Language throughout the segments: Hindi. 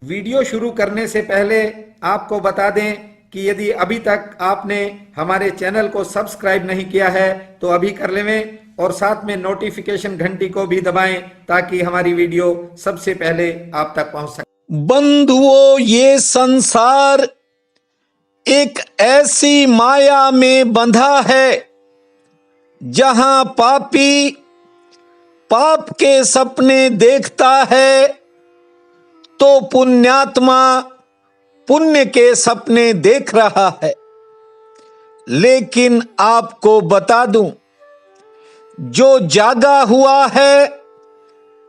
वीडियो शुरू करने से पहले आपको बता दें कि यदि अभी तक आपने हमारे चैनल को सब्सक्राइब नहीं किया है तो अभी कर लें और साथ में नोटिफिकेशन घंटी को भी दबाएं ताकि हमारी वीडियो सबसे पहले आप तक पहुंच सके। बंधुओं, ये संसार एक ऐसी माया में बंधा है जहां पापी पाप के सपने देखता है तो पुण्यात्मा पुण्य के सपने देख रहा है। लेकिन आपको बता दूं, जो जागा हुआ है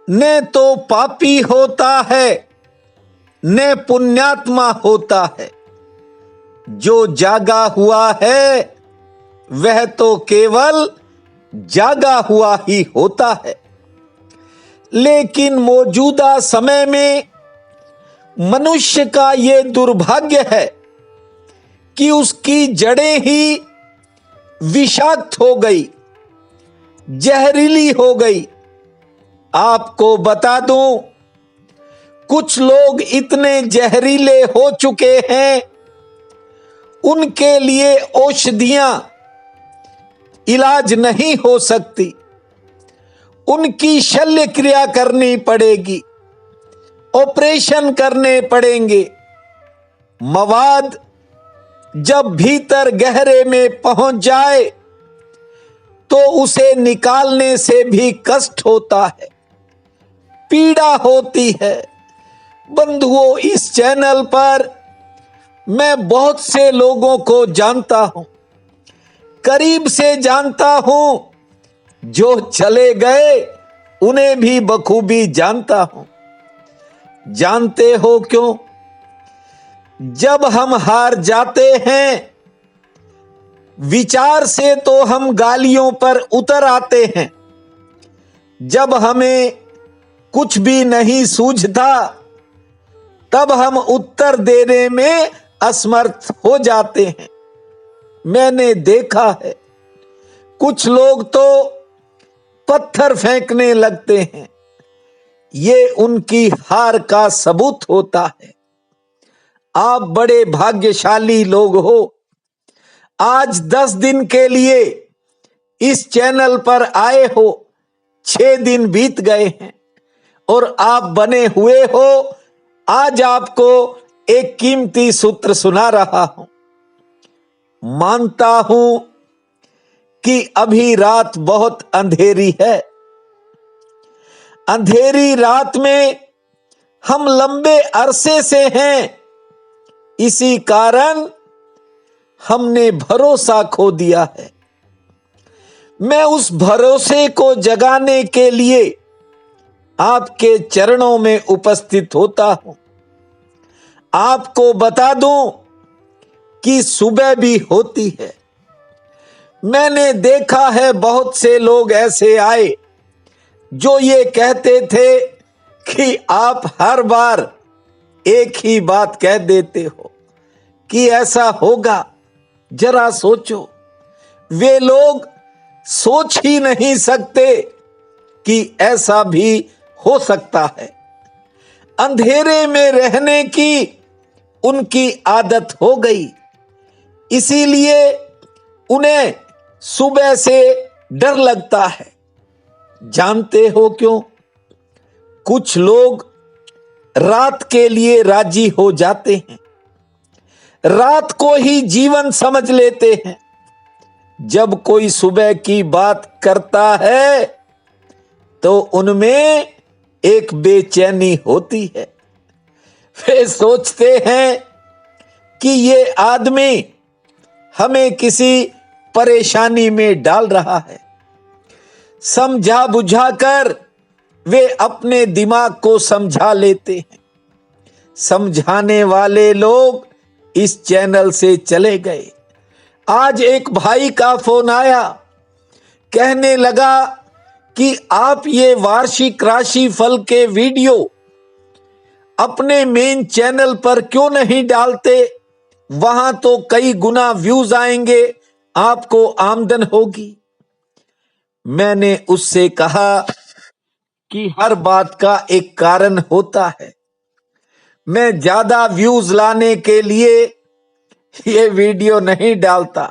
न तो पापी होता है न पुण्यात्मा होता है। जो जागा हुआ है वह तो केवल जागा हुआ ही होता है। लेकिन मौजूदा समय में मनुष्य का ये दुर्भाग्य है कि उसकी जड़ें ही विषाक्त हो गई, जहरीली हो गई। आपको बता दूं, कुछ लोग इतने जहरीले हो चुके हैं, उनके लिए औषधियां इलाज नहीं हो सकती, उनकी शल्य क्रिया करनी पड़ेगी, ऑपरेशन करने पड़ेंगे। मवाद जब भीतर गहरे में पहुंच जाए तो उसे निकालने से भी कष्ट होता है, पीड़ा होती है। बंधुओं, इस चैनल पर मैं बहुत से लोगों को जानता हूं, करीब से जानता हूं, जो चले गए उन्हें भी बखूबी जानता हूं। जानते हो क्यों? जब हम हार जाते हैं विचार से तो हम गालियों पर उतर आते हैं। जब हमें कुछ भी नहीं सूझता तब हम उत्तर देने में असमर्थ हो जाते हैं। मैंने देखा है, कुछ लोग तो पत्थर फेंकने लगते हैं। ये उनकी हार का सबूत होता है। आप बड़े भाग्यशाली लोग हो। आज 10 दिन के लिए इस चैनल पर आए हो, 6 दिन बीत गए हैं और आप बने हुए हो। आज आपको एक कीमती सूत्र सुना रहा हूं। मानता हूं कि अभी रात बहुत अंधेरी है। अंधेरी रात में हम लंबे अरसे से हैं, इसी कारण हमने भरोसा खो दिया है। मैं उस भरोसे को जगाने के लिए आपके चरणों में उपस्थित होता हूं। आपको बता दूं कि सुबह भी होती है। मैंने देखा है, बहुत से लोग ऐसे आए जो ये कहते थे कि आप हर बार एक ही बात कह देते हो कि ऐसा होगा। जरा सोचो, वे लोग सोच ही नहीं सकते कि ऐसा भी हो सकता है। अंधेरे में रहने की उनकी आदत हो गई, इसीलिए उन्हें सुबह से डर लगता है। जानते हो क्यों? कुछ लोग रात के लिए राजी हो जाते हैं, रात को ही जीवन समझ लेते हैं। जब कोई सुबह की बात करता है तो उनमें एक बेचैनी होती है। वे सोचते हैं कि ये आदमी हमें किसी परेशानी में डाल रहा है। समझा बुझाकर वे अपने दिमाग को समझा लेते हैं। समझाने वाले लोग इस चैनल से चले गए। आज एक भाई का फोन आया, कहने लगा कि आप ये वार्षिक राशि फल के वीडियो अपने मेन चैनल पर क्यों नहीं डालते? वहां तो कई गुना व्यूज आएंगे, आपको आमदन होगी। मैंने उससे कहा कि हर बात का एक कारण होता है। मैं ज्यादा व्यूज लाने के लिए ये वीडियो नहीं डालता।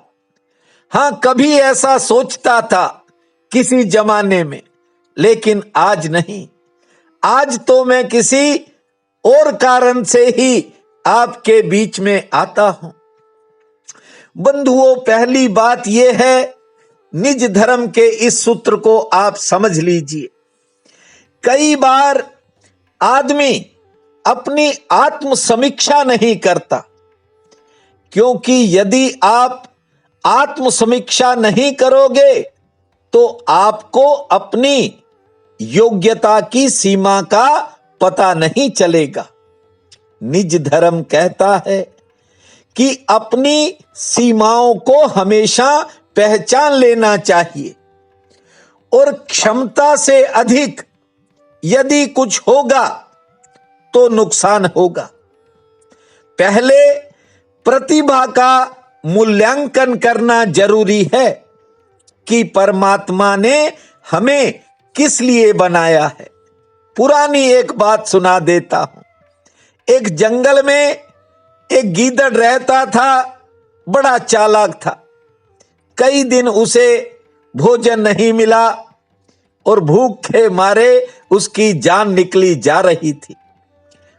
हां, कभी ऐसा सोचता था किसी जमाने में, लेकिन आज नहीं। आज तो मैं किसी और कारण से ही आपके बीच में आता हूं। बंधुओं, पहली बात यह है, निज धर्म के इस सूत्र को आप समझ लीजिए। कई बार आदमी अपनी आत्म समीक्षा नहीं करता, क्योंकि यदि आप आत्म समीक्षा नहीं करोगे तो आपको अपनी योग्यता की सीमा का पता नहीं चलेगा। निज धर्म कहता है कि अपनी सीमाओं को हमेशा पहचान लेना चाहिए, और क्षमता से अधिक यदि कुछ होगा तो नुकसान होगा। पहले प्रतिभा का मूल्यांकन करना जरूरी है कि परमात्मा ने हमें किस लिए बनाया है। पुरानी एक बात सुना देता हूं। एक जंगल में एक गीदड़ रहता था, बड़ा चालाक था। कई दिन उसे भोजन नहीं मिला और भूख के मारे उसकी जान निकली जा रही थी।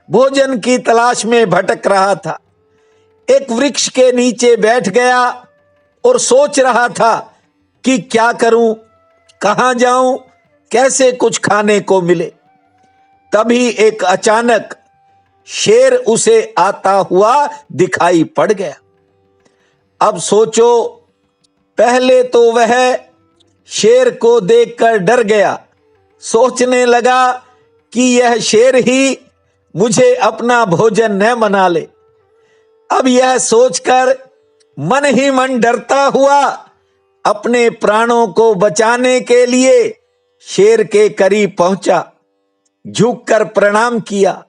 भोजन की तलाश में भटक रहा था। एक वृक्ष के नीचे बैठ गया और सोच रहा था कि क्या करूं, कहां जाऊं, कैसे कुछ खाने को मिले। तभी एक अचानक शेर उसे आता हुआ दिखाई पड़ गया। अब सोचो, पहले तो वह शेर को देखकर डर गया, सोचने लगा कि यह शेर ही मुझे अपना भोजन न बना ले। अब यह सोचकर मन ही मन डरता हुआ अपने प्राणों को बचाने के लिए शेर के करीब पहुंचा, झुककर प्रणाम किया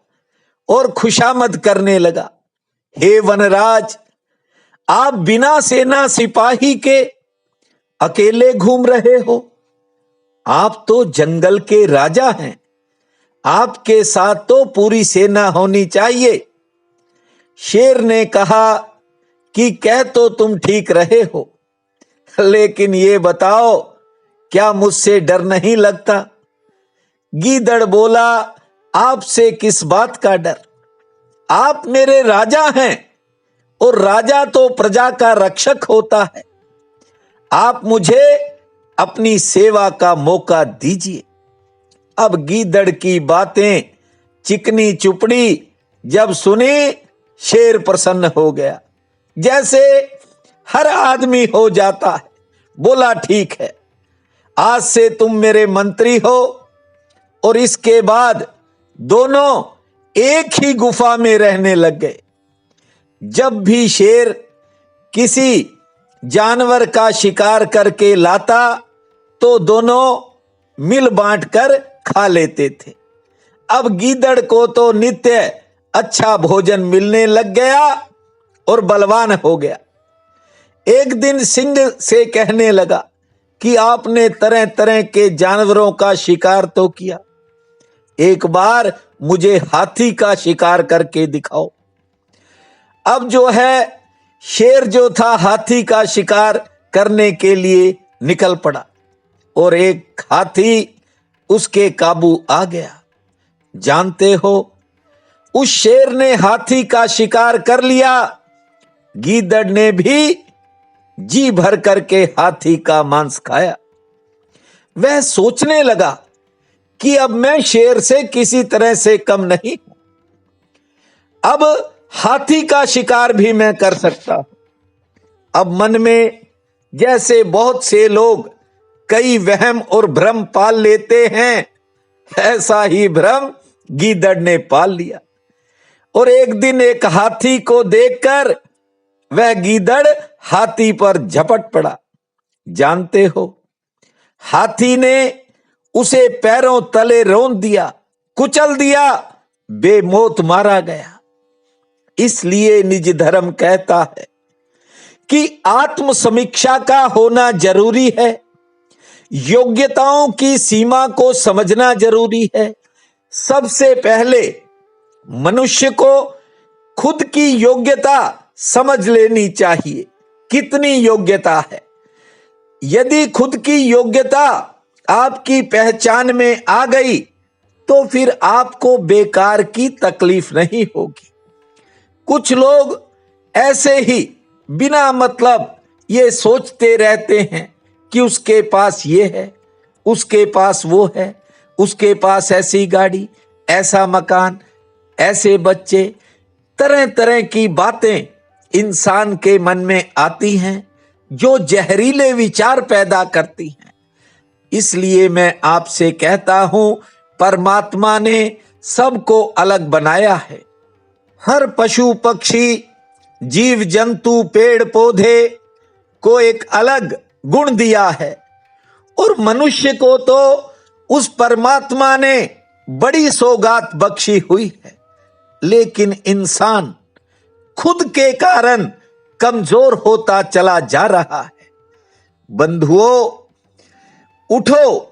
और खुशामद करने लगा। हे वनराज, आप बिना सेना सिपाही के अकेले घूम रहे हो। आप तो जंगल के राजा हैं, आपके साथ तो पूरी सेना होनी चाहिए। शेर ने कहा कि कह तो तुम ठीक रहे हो, लेकिन ये बताओ, क्या मुझसे डर नहीं लगता? गीदड़ बोला, आपसे किस बात का डर? आप मेरे राजा हैं, और राजा तो प्रजा का रक्षक होता है। आप मुझे अपनी सेवा का मौका दीजिए। अब गीदड़ की बातें चिकनी चुपड़ी जब सुनी, शेर प्रसन्न हो गया, जैसे हर आदमी हो जाता है। बोला, ठीक है, आज से तुम मेरे मंत्री हो। और इसके बाद दोनों एक ही गुफा में रहने लग गए। जब भी शेर किसी जानवर का शिकार करके लाता तो दोनों मिल बांट कर खा लेते थे। अब गीदड़ को तो नित्य अच्छा भोजन मिलने लग गया और बलवान हो गया। एक दिन सिंह से कहने लगा कि आपने तरह तरह के जानवरों का शिकार तो किया, एक बार मुझे हाथी का शिकार करके दिखाओ। अब जो है, शेर जो था हाथी का शिकार करने के लिए निकल पड़ा और एक हाथी उसके काबू आ गया। जानते हो, उस शेर ने हाथी का शिकार कर लिया। गीदड़ ने भी जी भर करके हाथी का मांस खाया। वह सोचने लगा कि अब मैं शेर से किसी तरह से कम नहीं हूं, अब हाथी का शिकार भी मैं कर सकता हूं। अब मन में जैसे बहुत से लोग कई वहम और भ्रम पाल लेते हैं, ऐसा ही भ्रम गीदड़ ने पाल लिया। और एक दिन एक हाथी को देखकर वह गीदड़ हाथी पर झपट पड़ा। जानते हो, हाथी ने उसे पैरों तले रौंद दिया, कुचल दिया, बेमौत मारा गया। इसलिए निज धर्म कहता है कि आत्म समीक्षा का होना जरूरी है, योग्यताओं की सीमा को समझना जरूरी है। सबसे पहले मनुष्य को खुद की योग्यता समझ लेनी चाहिए। कितनी योग्यता है? यदि खुद की योग्यता आपकी पहचान में आ गई तो फिर आपको बेकार की तकलीफ नहीं होगी। कुछ लोग ऐसे ही बिना मतलब ये सोचते रहते हैं कि उसके पास ये है, उसके पास वो है, उसके पास ऐसी गाड़ी, ऐसा मकान, ऐसे बच्चे, तरह तरह की बातें इंसान के मन में आती हैं जो जहरीले विचार पैदा करती हैं। इसलिए मैं आपसे कहता हूं, परमात्मा ने सबको अलग बनाया है। हर पशु पक्षी, जीव जंतु, पेड़ पौधे को एक अलग गुण दिया है और मनुष्य को तो उस परमात्मा ने बड़ी सौगात बख्शी हुई है। लेकिन इंसान खुद के कारण कमजोर होता चला जा रहा है। बंधुओं, उठो,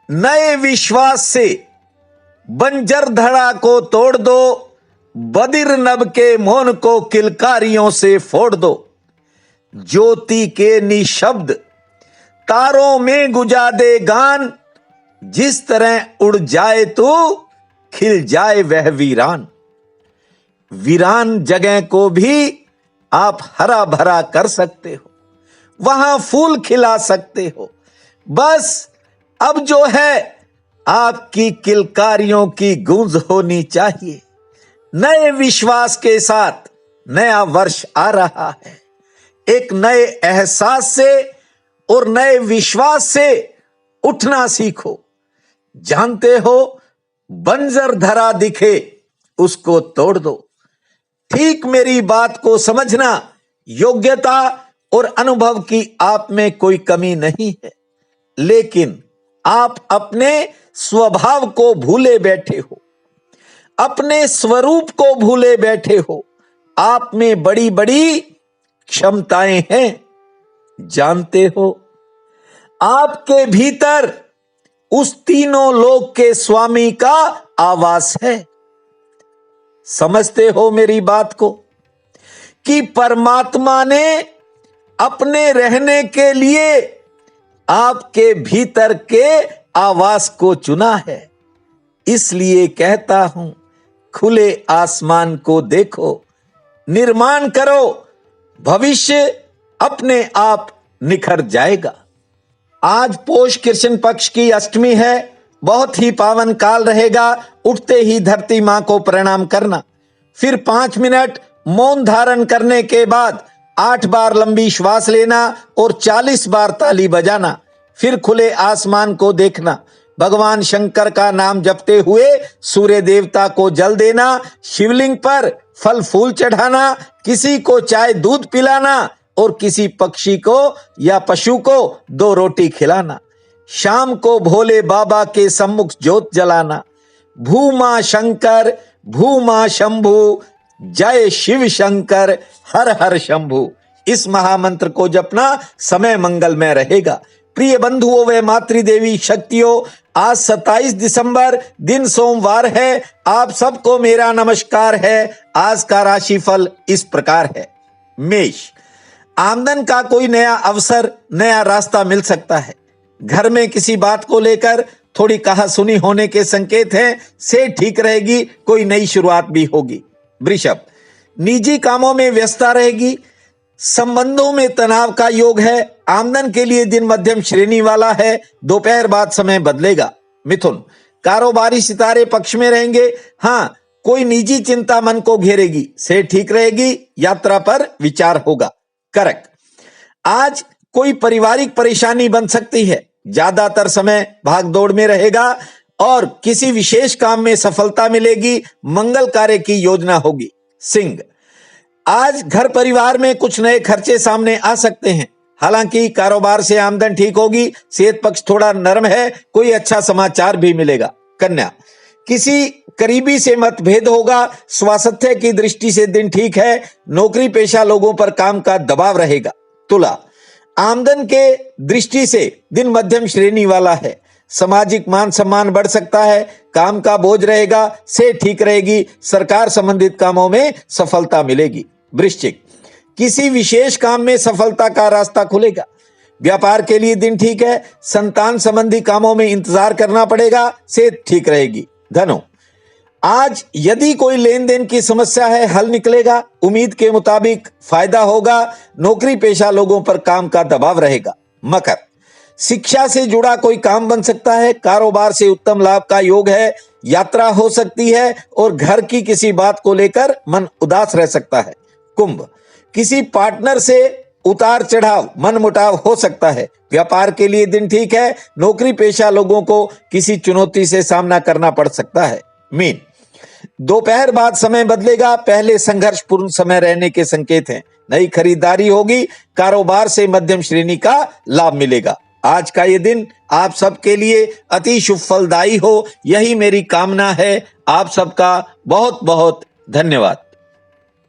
नए विश्वास से बंजर धड़ा को तोड़ दो, बदिर नभ के मौन को किलकारियों से फोड़ दो। ज्योति के निशब्द तारों में गुजा दे गान, जिस तरह उड़ जाए तो खिल जाए वह वीरान। वीरान जगह को भी आप हरा भरा कर सकते हो, वहां फूल खिला सकते हो। बस अब जो है आपकी किलकारियों की गूंज होनी चाहिए। नए विश्वास के साथ नया वर्ष आ रहा है। एक नए एहसास से और नए विश्वास से उठना सीखो। जानते हो, बंजर धरा दिखे उसको तोड़ दो। ठीक मेरी बात को समझना। योग्यता और अनुभव की आप में कोई कमी नहीं है, लेकिन आप अपने स्वभाव को भूले बैठे हो, अपने स्वरूप को भूले बैठे हो। आप में बड़ी बड़ी क्षमताएं हैं। जानते हो, आपके भीतर उस तीनों लोक के स्वामी का आवास है। समझते हो मेरी बात को कि परमात्मा ने अपने रहने के लिए आपके भीतर के आवास को चुना है। इसलिए कहता हूं, खुले आसमान को देखो, निर्माण करो, भविष्य अपने आप निखर जाएगा। आज पोष कृष्ण पक्ष की अष्टमी है। बहुत ही पावन काल रहेगा। उठते ही धरती मां को प्रणाम करना, फिर 5 मिनट मौन धारण करने के बाद 8 बार लंबी श्वास लेना और 40 बार ताली बजाना। फिर खुले आसमान को देखना, भगवान शंकर का नाम जपते हुए सूर्य देवता को जल देना, शिवलिंग पर फल फूल चढ़ाना, किसी को चाय दूध पिलाना और किसी पक्षी को या पशु को 2 रोटी खिलाना। शाम को भोले बाबा के सम्मुख ज्योत जलाना। भूमा शंकर, भूमा शंभु, जय शिव शंकर, हर हर शंभु। इस महामंत्र को जपना समय मंगलमय रहेगा। प्रिय बंधुओं व मातृदेवी शक्तियों, आज 27 दिसंबर दिन सोमवार है। आप सबको मेरा नमस्कार है। आज का राशिफल इस प्रकार है। मेष, आमदन का कोई नया अवसर, नया रास्ता मिल सकता है। घर में किसी बात को लेकर थोड़ी कहासुनी होने के संकेत हैं, से ठीक रहेगी, कोई नई शुरुआत भी होगी। वृषभ, निजी कामों में व्यस्तता रहेगी। संबंधों में तनाव का योग है। आमदन के लिए दिन मध्यम श्रेणी वाला है। दोपहर बाद समय बदलेगा। मिथुन, कारोबारी सितारे पक्ष में रहेंगे। हाँ, कोई निजी चिंता मन को घेरेगी, से ठीक रहेगी। यात्रा पर विचार होगा। कर्क, आज कोई पारिवारिक परेशानी बन सकती है। ज्यादातर समय भाग दौड़ में रहेगा और किसी विशेष काम में सफलता मिलेगी। मंगल कार्य की योजना होगी। सिंह, आज घर परिवार में कुछ नए खर्चे सामने आ सकते हैं। हालांकि कारोबार से आमदन ठीक होगी। सेहत पक्ष थोड़ा नरम है, कोई अच्छा समाचार भी मिलेगा। कन्या, किसी करीबी से मतभेद होगा। स्वास्थ्य की दृष्टि से दिन ठीक है। नौकरी पेशा लोगों पर काम का दबाव रहेगा। तुला, आमदन के दृष्टि से दिन मध्यम श्रेणी वाला है। सामाजिक मान सम्मान बढ़ सकता है, काम का बोझ रहेगा, से ठीक रहेगी, सरकार संबंधित कामों में सफलता मिलेगी। वृश्चिक, किसी विशेष काम में सफलता का रास्ता खुलेगा। व्यापार के लिए दिन ठीक है, संतान संबंधी कामों में इंतजार करना पड़ेगा, से ठीक रहेगी। धनु, आज यदि कोई लेन देन की समस्या है, हल निकलेगा, उम्मीद के मुताबिक फायदा होगा, नौकरी पेशा लोगों पर काम का दबाव रहेगा। मकर, शिक्षा से जुड़ा कोई काम बन सकता है, कारोबार से उत्तम लाभ का योग है, यात्रा हो सकती है और घर की किसी बात को लेकर मन उदास रह सकता है। कुंभ, किसी पार्टनर से उतार चढ़ाव, मन मुटाव हो सकता है, व्यापार के लिए दिन ठीक है, नौकरी पेशा लोगों को किसी चुनौती से सामना करना पड़ सकता है। मीन, दोपहर बाद समय बदलेगा, पहले संघर्षपूर्ण समय रहने के संकेत हैं, नई खरीदारी होगी, कारोबार से मध्यम श्रेणी का लाभ मिलेगा। आज का ये दिन आप सबके लिए अति शुभ फलदायी हो, यही मेरी कामना है। आप सबका बहुत बहुत धन्यवाद।